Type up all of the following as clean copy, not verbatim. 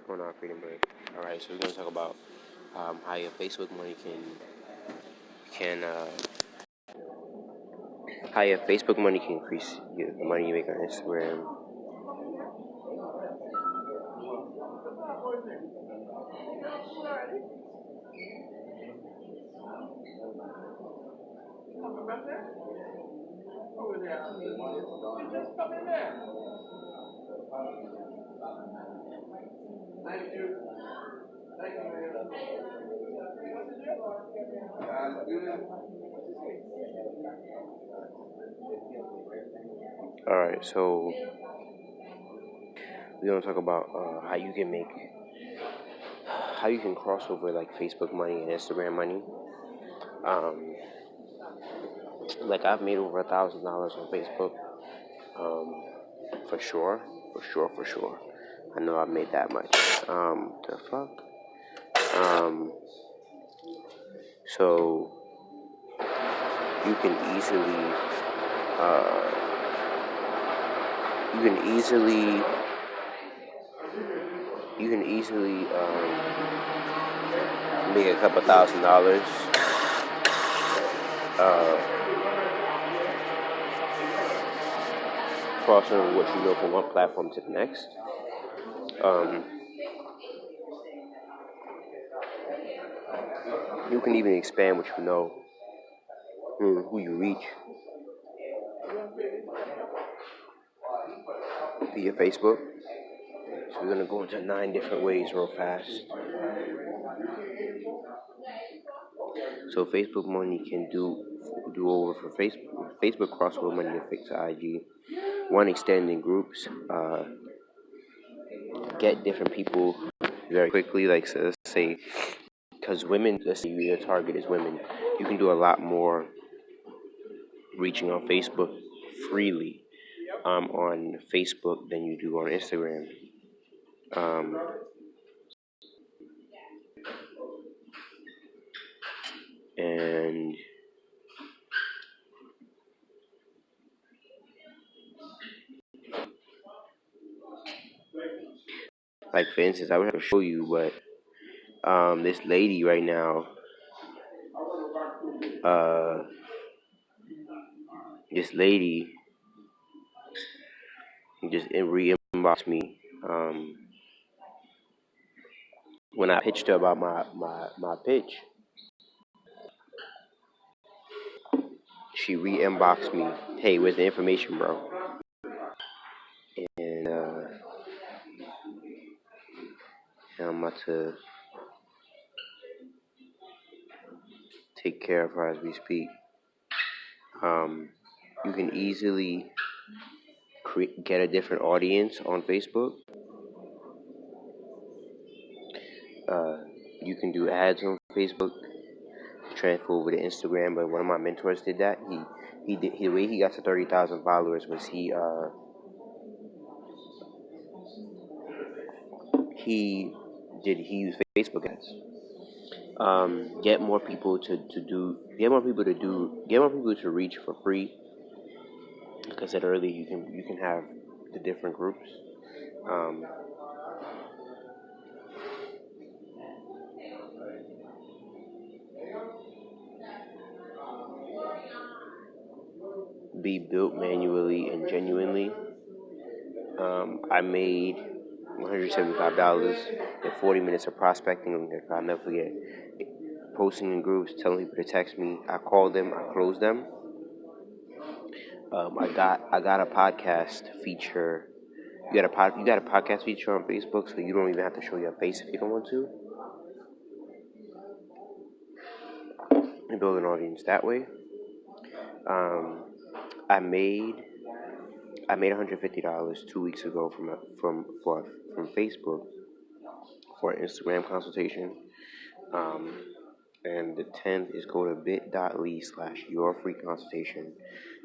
Going on, Freedom Bird. All right, so we're gonna talk about how your Facebook money can how your Facebook money can increase the money you make on Instagram. All right, so we're gonna talk about how you can cross over like Facebook money and Instagram money. Like I've made over $1,000 on Facebook, for sure, for sure. I know I've made that much. The fuck. So you can easily, you can easily, you can easily make a couple $1,000. Crossing over what you know from one platform to the next. You can even expand what you know, who you reach via Facebook. So we're gonna go into 9 different ways real fast. So Facebook money can do over for Facebook crossover money to fix IG. One, extending groups. Get different people very quickly. Like so let's say, because women, let's say your target is women, you can do a lot more reaching on Facebook freely on Facebook than you do on Instagram. And like for instance, I would have to show you, but this lady right now, this lady just re-inboxed me when I pitched her about my pitch. She re-inboxed me, hey, where's the information, bro? And I'm about to take care of her as we speak. You can easily get a different audience on Facebook. You can do ads on Facebook, transfer over to Instagram. But one of my mentors did that. The way he got to 30,000 followers was he used Facebook ads. Get more people to reach for free. Like I said earlier, you can have the different groups. Be built manually and genuinely. I made $175 in 40 minutes of prospecting. I'll never forget. Posting in groups, telling people to text me. I called them. I closed them. I got a podcast feature. You got a podcast feature on Facebook, so you don't even have to show your face if you don't want to. And build an audience that way. I made $150 2 weeks ago from Facebook for an Instagram consultation. And the 10th is go to bit.ly/yourfreeconsultation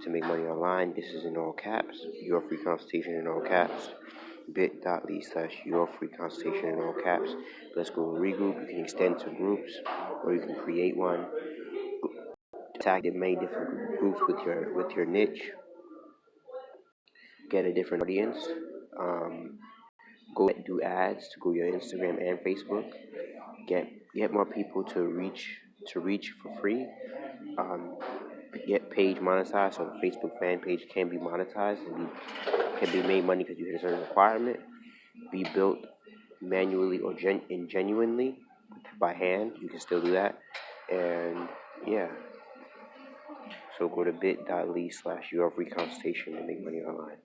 to make money online. This is in all caps. Your free consultation in all caps. bit.ly/yourfreeconsultation in all caps. Let's go regroup. You can extend to groups, or you can create one. Tag in many different groups with your niche. Get a different audience. Go do ads to grow your Instagram and Facebook. Get more people to reach for free. Um, get page monetized, so the Facebook fan page can be monetized and can be made money because you hit a certain requirement. Be built manually or genuinely by hand. You can still do that, and yeah. So go to bit.ly/UF Consultation to make money online.